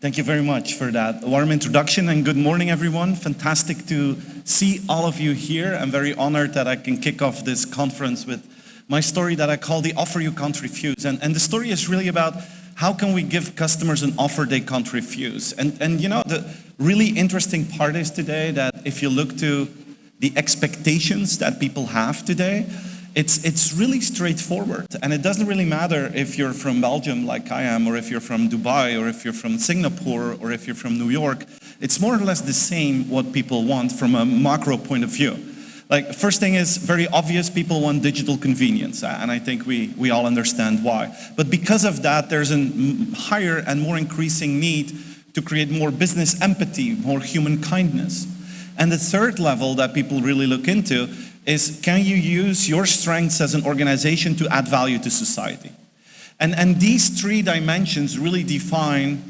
Thank you very much for that warm introduction, and good morning, everyone. Fantastic to see all of you here. I'm very honored that I can kick off this conference with my story that I call the offer you can't refuse. And the story is really about how can we give customers an offer they can't refuse. And you know, the really interesting part is today that if you look to the expectations that people have today, it's really straightforward, and it doesn't really matter if you're from Belgium like I am, or if you're from Dubai, or if you're from Singapore, or if you're from New York. It's more or less the same what people want from a macro point of view. Like, first thing is very obvious, people want digital convenience, and I think we all understand why. But because of that, there's a higher and more increasing need to create more business empathy, more human kindness. And the third level that people really look into is, can you use your strengths as an organization to add value to society? And these three dimensions really define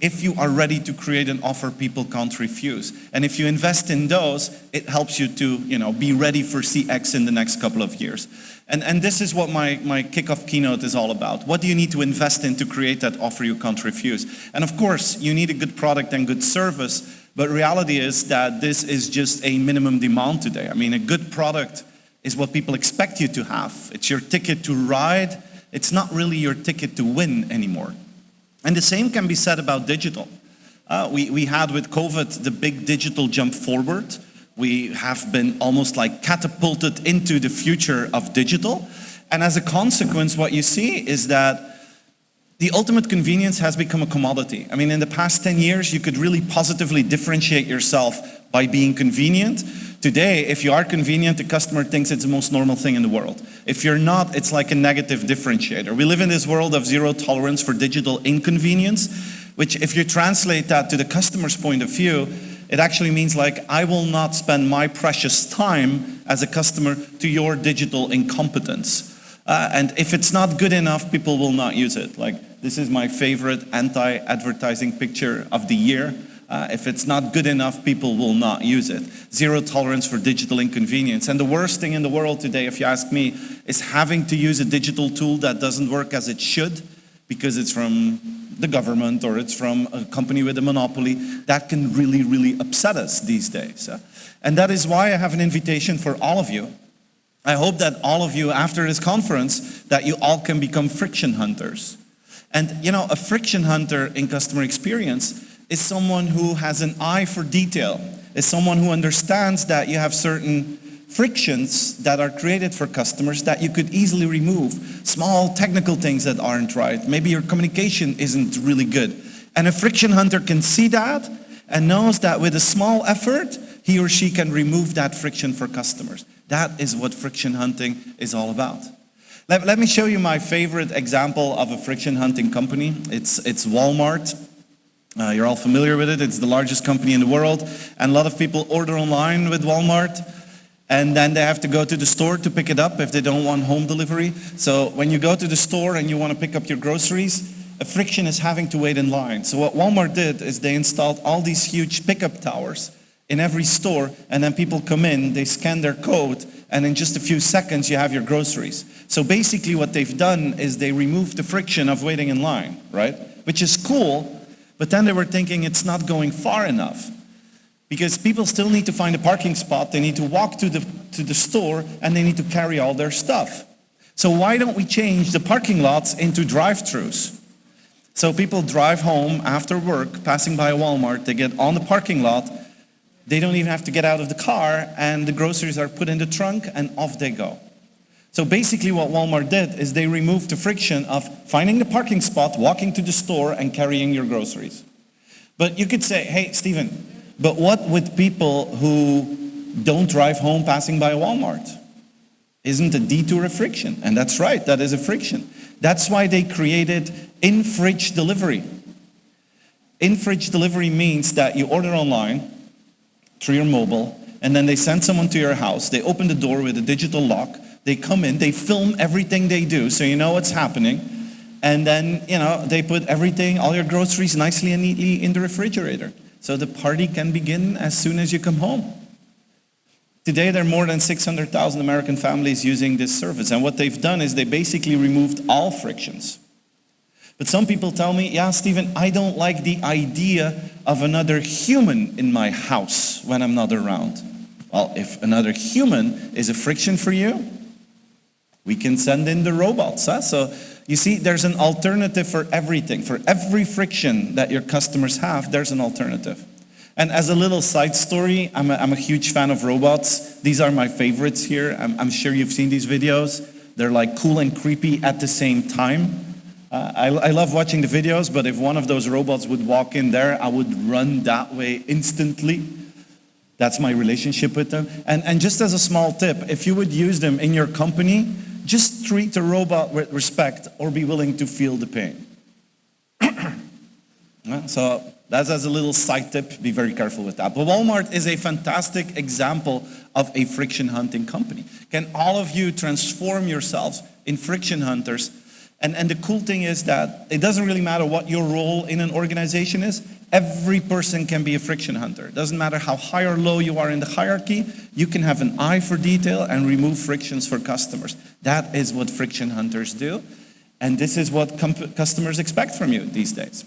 if you are ready to create an offer people can't refuse. And if you invest in those, it helps you to be ready for CX in the next couple of years. And this is what my kickoff keynote is all about. What do you need to invest in to create that offer you can't refuse? And of course, you need a good product and good service, but reality is that this is just a minimum demand today. I mean, a good product is what people expect you to have. It's your ticket to ride. It's not really your ticket to win anymore. And the same can be said about digital. We had with COVID the big digital jump forward. We have been almost like catapulted into the future of digital. And as a consequence, what you see is that the ultimate convenience has become a commodity. I mean, in the past 10 years, you could really positively differentiate yourself by being convenient. Today, if you are convenient, the customer thinks it's the most normal thing in the world. If you're not, it's like a negative differentiator. We live in this world of zero tolerance for digital inconvenience, which if you translate that to the customer's point of view, it actually means like, I will not spend my precious time as a customer to your digital incompetence. And if it's not good enough, people will not use it. Like, this is my favorite anti-advertising picture of the year. If it's not good enough, people will not use it. Zero tolerance for digital inconvenience. And the worst thing in the world today, if you ask me, is having to use a digital tool that doesn't work as it should because it's from the government or it's from a company with a monopoly. That can really, really upset us these days. And that is why I have an invitation for all of you. I hope that all of you, after this conference, that you all can become friction hunters. And a friction hunter in customer experience is someone who has an eye for detail, is someone who understands that you have certain frictions that are created for customers that you could easily remove. Small technical things that aren't right. Maybe your communication isn't really good. And a friction hunter can see that and knows that with a small effort, he or she can remove that friction for customers. That is what friction hunting is all about. Let me show you my favorite example of a friction hunting company. It's Walmart. You're all familiar with it. It's the largest company in the world. And a lot of people order online with Walmart. And then they have to go to the store to pick it up if they don't want home delivery. So when you go to the store and you want to pick up your groceries, a friction is having to wait in line. So what Walmart did is they installed all these huge pickup towers in every store, and then people come in, they scan their code, and in just a few seconds you have your groceries. So basically what they've done is they removed the friction of waiting in line, right? Which is cool, but then they were thinking it's not going far enough. Because people still need to find a parking spot, they need to walk to the store, and they need to carry all their stuff. So why don't we change the parking lots into drive-thrus? So people drive home after work, passing by a Walmart, they get on the parking lot, they don't even have to get out of the car, and the groceries are put in the trunk, and off they go. So basically what Walmart did is they removed the friction of finding the parking spot, walking to the store, and carrying your groceries. But you could say, hey, Steven, but what with people who don't drive home passing by a Walmart? Isn't a detour a friction? And that's right, that is a friction. That's why they created in-fridge delivery. In-fridge delivery means that you order online through your mobile, and then they send someone to your house. They open the door with a digital lock. They come in, they film everything they do, so you know what's happening. And then, they put everything, all your groceries nicely and neatly in the refrigerator. So the party can begin as soon as you come home. Today, there are more than 600,000 American families using this service. And what they've done is they basically removed all frictions. But some people tell me, yeah, Stephen, I don't like the idea of another human in my house when I'm not around. Well, if another human is a friction for you, we can send in the robots. So you see, there's an alternative for everything. For every friction that your customers have, there's an alternative. And as a little side story, I'm a huge fan of robots. These are my favorites here. I'm sure you've seen these videos. They're like cool and creepy at the same time. I love watching the videos, but if one of those robots would walk in there, I would run that way instantly. That's my relationship with them. And just as a small tip, if you would use them in your company, just treat a robot with respect or be willing to feel the pain. So that's as a little side tip, be very careful with that. But Walmart is a fantastic example of a friction hunting company. Can all of you transform yourselves in friction hunters? And the cool thing is that it doesn't really matter what your role in an organization is. Every person can be a friction hunter. It doesn't matter how high or low you are in the hierarchy. You can have an eye for detail and remove frictions for customers. That is what friction hunters do. And this is what customers expect from you these days.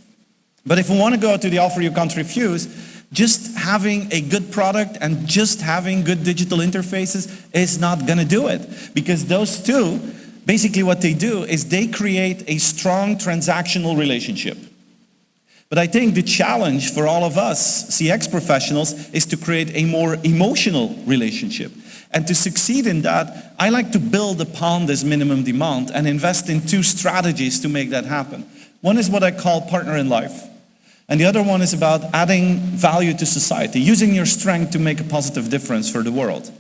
But if we want to go to the offer you can't refuse, just having a good product and just having good digital interfaces is not going to do it. Because those two, basically what they do is they create a strong transactional relationship. But I think the challenge for all of us CX professionals is to create a more emotional relationship. And to succeed in that, I like to build upon this minimum demand and invest in two strategies to make that happen. One is what I call partner in life. And the other one is about adding value to society, using your strength to make a positive difference for the world.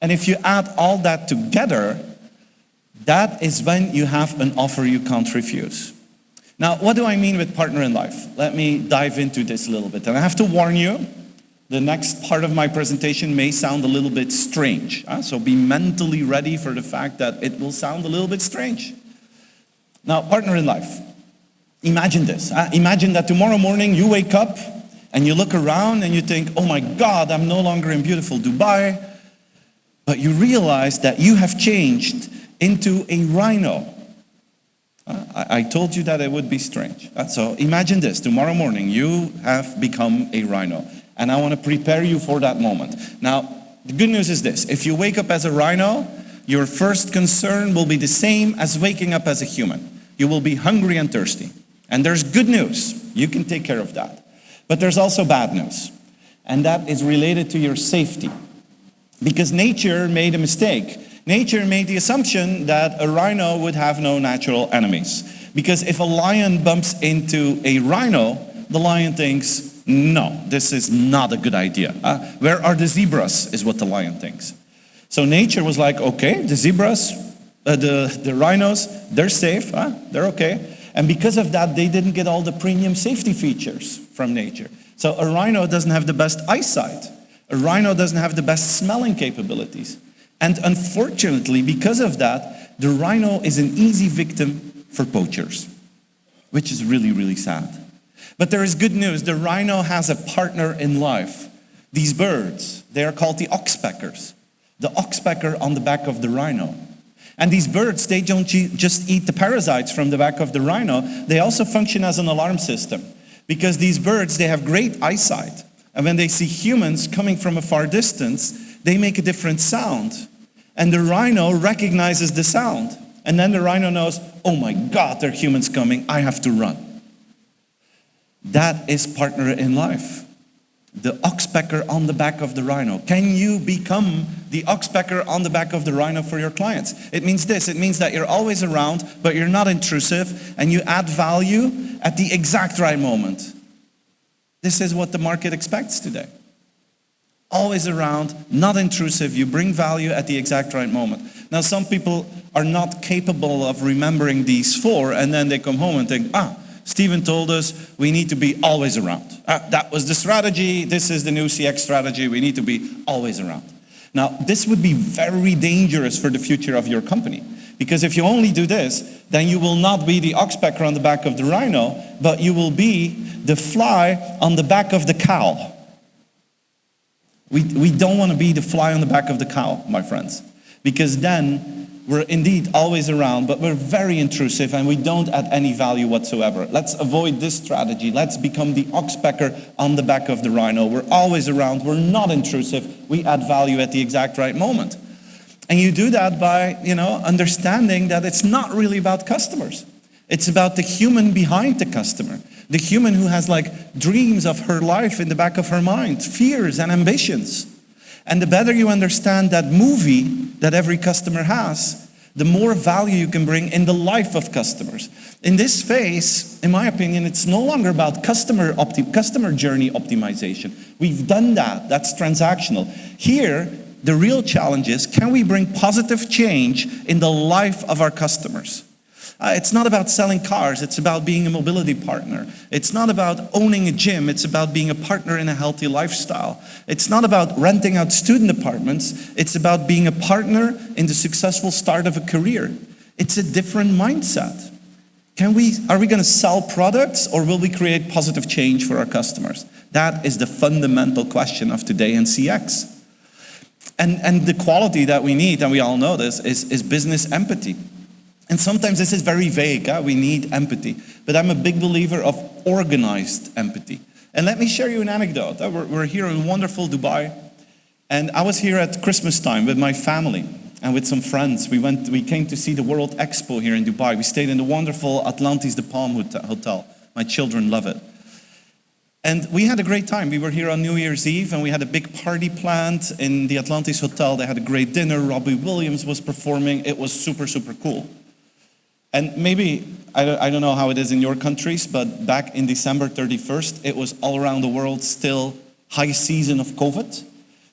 And if you add all that together, that is when you have an offer you can't refuse. Now, what do I mean with partner in life? Let me dive into this a little bit. And I have to warn you, the next part of my presentation may sound a little bit strange. So be mentally ready for the fact that it will sound a little bit strange. Now, partner in life. Imagine this. Imagine that tomorrow morning you wake up and you look around and you think, oh my God, I'm no longer in beautiful Dubai. But you realize that you have changed into a rhino. I told you that it would be strange. So imagine this. Tomorrow morning you have become a rhino. And I want to prepare you for that moment. Now, the good news is this. If you wake up as a rhino, your first concern will be the same as waking up as a human. You will be hungry and thirsty. And there's good news. You can take care of that. But there's also bad news. And that is related to your safety. Because nature made a mistake. Nature made the assumption that a rhino would have no natural enemies. Because if a lion bumps into a rhino, the lion thinks, no, this is not a good idea. Where are the zebras, is what the lion thinks. So nature was like, okay, the zebras, the rhinos, they're safe, they're okay. And because of that, they didn't get all the premium safety features from nature. So a rhino doesn't have the best eyesight. A rhino doesn't have the best smelling capabilities. And unfortunately, because of that, the rhino is an easy victim for poachers, which is really, really sad. But there is good news. The rhino has a partner in life. These birds, they are called the oxpeckers. The oxpecker on the back of the rhino. And these birds, they don't just eat the parasites from the back of the rhino, they also function as an alarm system. Because these birds, they have great eyesight. And when they see humans coming from a far distance, they make a different sound. And the rhino recognizes the sound. And then the rhino knows, oh my God, there are humans coming, I have to run. That is partner in life. The oxpecker on the back of the rhino. Can you become the oxpecker on the back of the rhino for your clients? It means this. It means that you're always around, but you're not intrusive, and you add value at the exact right moment. This is what the market expects today. Always around, not intrusive. You bring value at the exact right moment. Now, some people are not capable of remembering these four, and then they come home and think, Stephen told us we need to be always around. That was the strategy. This is the new CX strategy. We need to be always around. Now, this would be very dangerous for the future of your company. Because if you only do this, then you will not be the oxpecker on the back of the rhino, but you will be the fly on the back of the cow. We don't want to be the fly on the back of the cow, my friends. Because then We're indeed always around, but we're very intrusive and we don't add any value whatsoever. Let's avoid this strategy. Let's become the oxpecker on the back of the rhino. We're always around. We're not intrusive. We add value at the exact right moment. And you do that by, understanding that it's not really about customers. It's about the human behind the customer. The human who has dreams of her life in the back of her mind, fears and ambitions. And the better you understand that movie that every customer has, the more value you can bring in the life of customers. In this phase, in my opinion, it's no longer about customer journey optimization. We've done that. That's transactional. Here, the real challenge is, can we bring positive change in the life of our customers? It's not about selling cars, it's about being a mobility partner. It's not about owning a gym, it's about being a partner in a healthy lifestyle. It's not about renting out student apartments, it's about being a partner in the successful start of a career. It's a different mindset. Are we going to sell products or will we create positive change for our customers? That is the fundamental question of today in CX. And the quality that we need, and we all know this, is business empathy. And sometimes this is very vague, we need empathy. But I'm a big believer of organized empathy. And let me share you an anecdote. We're here in wonderful Dubai. And I was here at Christmas time with my family and with some friends. We came to see the World Expo here in Dubai. We stayed in the wonderful Atlantis de Palm Hotel. My children love it. And we had a great time. We were here on New Year's Eve and we had a big party planned in the Atlantis Hotel. They had a great dinner. Robbie Williams was performing. It was super, super cool. And maybe, I don't know how it is in your countries, but back in December 31st, it was all around the world still high season of COVID.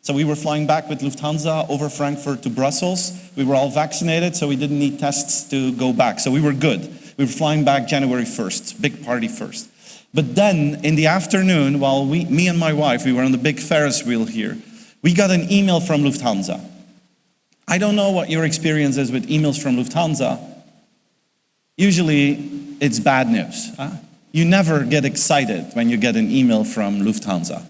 So we were flying back with Lufthansa over Frankfurt to Brussels. We were all vaccinated, so we didn't need tests to go back. So we were good. We were flying back January 1st, big party first. But then in the afternoon, while me and my wife, we were on the big Ferris wheel here, we got an email from Lufthansa. I don't know what your experience is with emails from Lufthansa. Usually, it's bad news. You never get excited when you get an email from Lufthansa.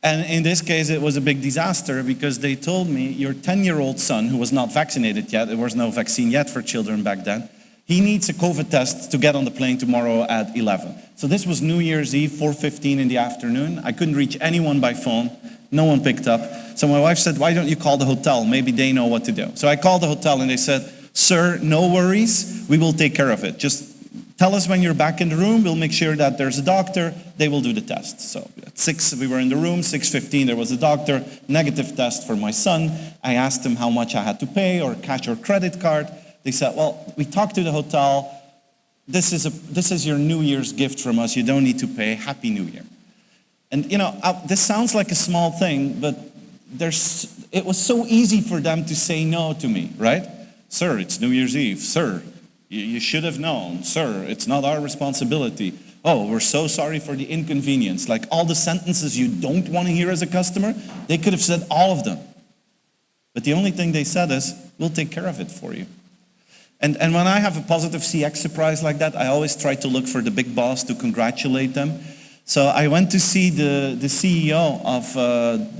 And in this case, it was a big disaster because they told me your 10-year-old son, who was not vaccinated yet, there was no vaccine yet for children back then, he needs a COVID test to get on the plane tomorrow at 11. So this was New Year's Eve, 4:15 in the afternoon. I couldn't reach anyone by phone. No one picked up. So my wife said, why don't you call the hotel? Maybe they know what to do. So I called the hotel and they said, sir, no worries, we will take care of it. Just tell us when you're back in the room, we'll make sure that there's a doctor, they will do the test. So at 6, we were in the room, 6:15, there was a doctor, negative test for my son. I asked him how much I had to pay, or cash or credit card. They said, well, we talked to the hotel, this is your New Year's gift from us, you don't need to pay, Happy New Year. And this sounds like a small thing, but it was so easy for them to say no to me, right? Sir, it's New Year's Eve. Sir, you should have known. Sir, it's not our responsibility. Oh, we're so sorry for the inconvenience. Like all the sentences you don't want to hear as a customer, they could have said all of them. But the only thing they said is, we'll take care of it for you. And when I have a positive CX surprise like that, I always try to look for the big boss to congratulate them. So I went to see the CEO of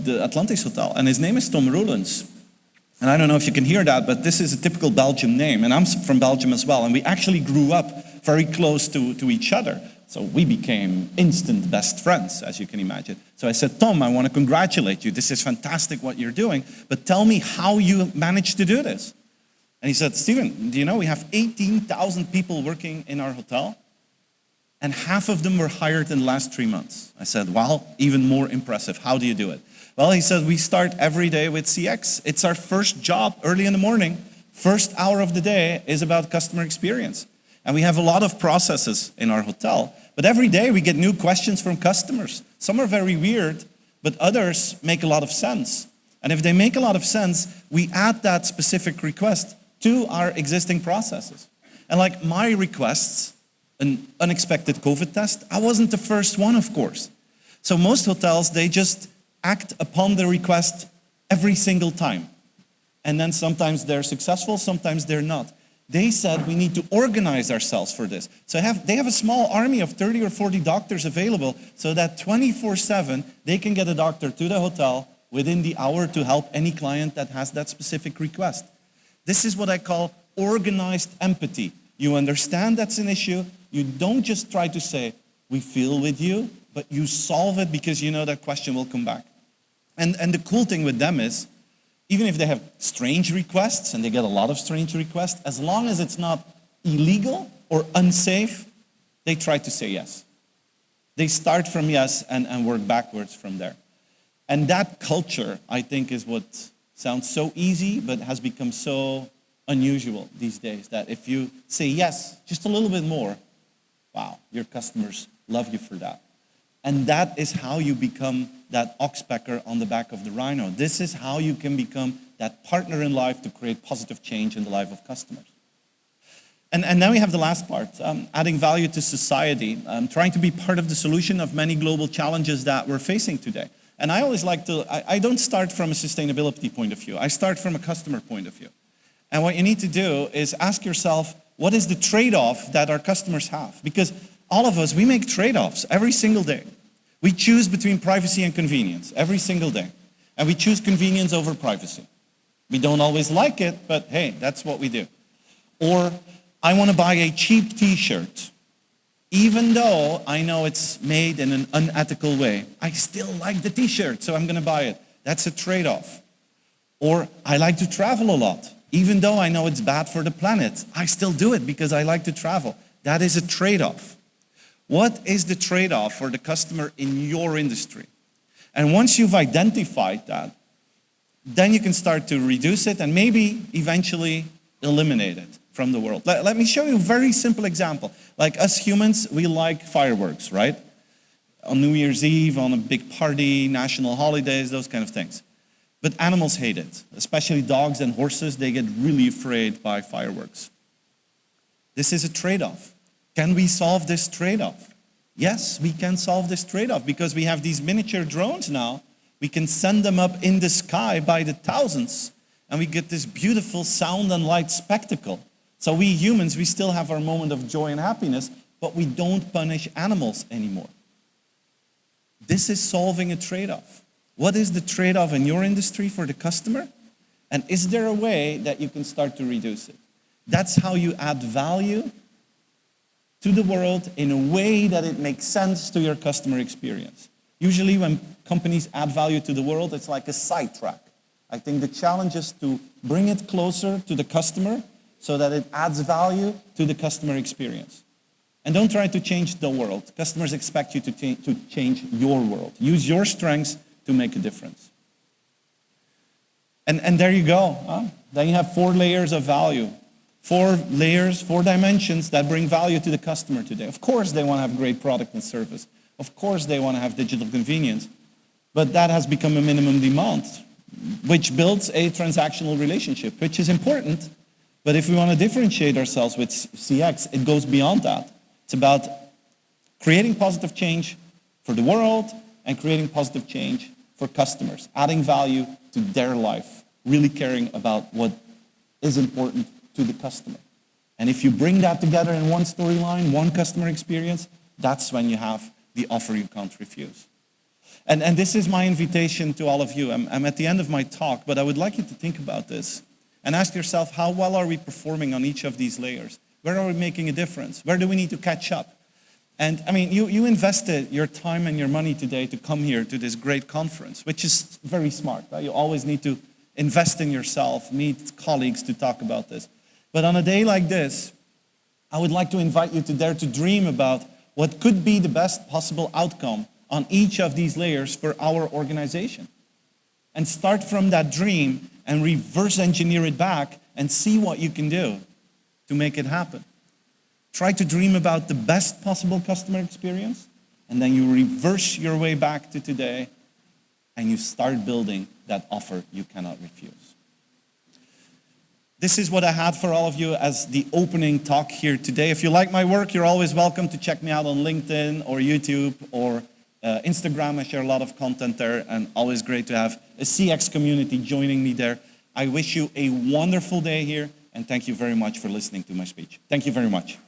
the Atlantis Hotel, and his name is Tom Roelens. And I don't know if you can hear that, but this is a typical Belgian name, and I'm from Belgium as well, and we actually grew up very close to each other. So we became instant best friends, as you can imagine. So I said, Tom, I want to congratulate you. This is fantastic what you're doing, but tell me how you managed to do this. And he said, Steven, do you know we have 18,000 people working in our hotel? And half of them were hired in the last 3 months. I said, wow, even more impressive. How do you do it? Well, he said, we start every day with CX. It's our first job early in the morning. First hour of the day is about customer experience. And we have a lot of processes in our hotel. But every day we get new questions from customers. Some are very weird, but others make a lot of sense. And if they make a lot of sense, we add that specific request to our existing processes. And like my requests, an unexpected COVID test, I wasn't the first one, of course. So most hotels, they just act upon the request every single time. And then sometimes they're successful, sometimes they're not. They said we need to organize ourselves for this. So they have a small army of 30 or 40 doctors available so that 24/7 they can get a doctor to the hotel within the hour to help any client that has that specific request. This is what I call organized empathy. You understand that's an issue. You don't just try to say, we feel with you, but you solve it because you know that question will come back. And the cool thing with them is, even if they have strange requests, and they get a lot of strange requests, as long as it's not illegal or unsafe, they try to say yes. They start from yes and work backwards from there. And that culture, I think, is what sounds so easy, but has become so unusual these days, that if you say yes, just a little bit more, wow, your customers love you for that. And that is how you become that oxpecker on the back of the rhino. This is how you can become that partner in life to create positive change in the life of customers. And now we have the last part, adding value to society, trying to be part of the solution of many global challenges that we're facing today. And I always like to, I don't start from a sustainability point of view. I start from a customer point of view. And what you need to do is ask yourself, what is the trade-off that our customers have? Because all of us, we make trade-offs every single day. We choose between privacy and convenience every single day. And we choose convenience over privacy. We don't always like it, but hey, that's what we do. Or I want to buy a cheap t-shirt. Even though I know it's made in an unethical way, I still like the t-shirt, so I'm going to buy it. That's a trade-off. Or I like to travel a lot. Even though I know it's bad for the planet, I still do it because I like to travel. That is a trade-off. What is the trade-off for the customer in your industry? And once you've identified that, then you can start to reduce it and maybe eventually eliminate it from the world. Let me show you a very simple example. Like us humans, we like fireworks, right? On New Year's Eve, on a big party, national holidays, those kind of things. But animals hate it, especially dogs and horses. They get really afraid by fireworks. This is a trade-off. Can we solve this trade-off? Yes, we can solve this trade-off because we have these miniature drones now. We can send them up in the sky by the thousands, and we get this beautiful sound and light spectacle. So we humans, we still have our moment of joy and happiness, but we don't punish animals anymore. This is solving a trade-off. What is the trade-off in your industry for the customer? And is there a way that you can start to reduce it? That's how you add value to the world in a way that it makes sense to your customer experience. Usually when companies add value to the world, it's like a sidetrack. I think the challenge is to bring it closer to the customer so that it adds value to the customer experience. And don't try to change the world. Customers expect you to change your world. Use your strengths to make a difference. And there you go. Huh? Then you have 4 layers of value. 4 layers, 4 dimensions that bring value to the customer today. Of course they want to have great product and service. Of course they want to have digital convenience. But that has become a minimum demand, which builds a transactional relationship, which is important. But if we want to differentiate ourselves with CX, it goes beyond that. It's about creating positive change for the world and creating positive change for customers, adding value to their life, really caring about what is important to the customer. And if you bring that together in one storyline, one customer experience, that's when you have the offer you can't refuse. And this is my invitation to all of you. I'm at the end of my talk, but I would like you to think about this and ask yourself, how well are we performing on each of these layers? Where are we making a difference? Where do we need to catch up? And I mean, you invested your time and your money today to come here to this great conference, which is very smart, right? You always need to invest in yourself, meet colleagues to talk about this. But on a day like this, I would like to invite you to dare to dream about what could be the best possible outcome on each of these layers for our organization. And start from that dream and reverse engineer it back and see what you can do to make it happen. Try to dream about the best possible customer experience, and then you reverse your way back to today, and you start building that offer you cannot refuse. This is what I had for all of you as the opening talk here today. If you like my work, you're always welcome to check me out on LinkedIn or YouTube or Instagram. I share a lot of content there, and always great to have a CX community joining me there. I wish you a wonderful day here, and thank you very much for listening to my speech. Thank you very much.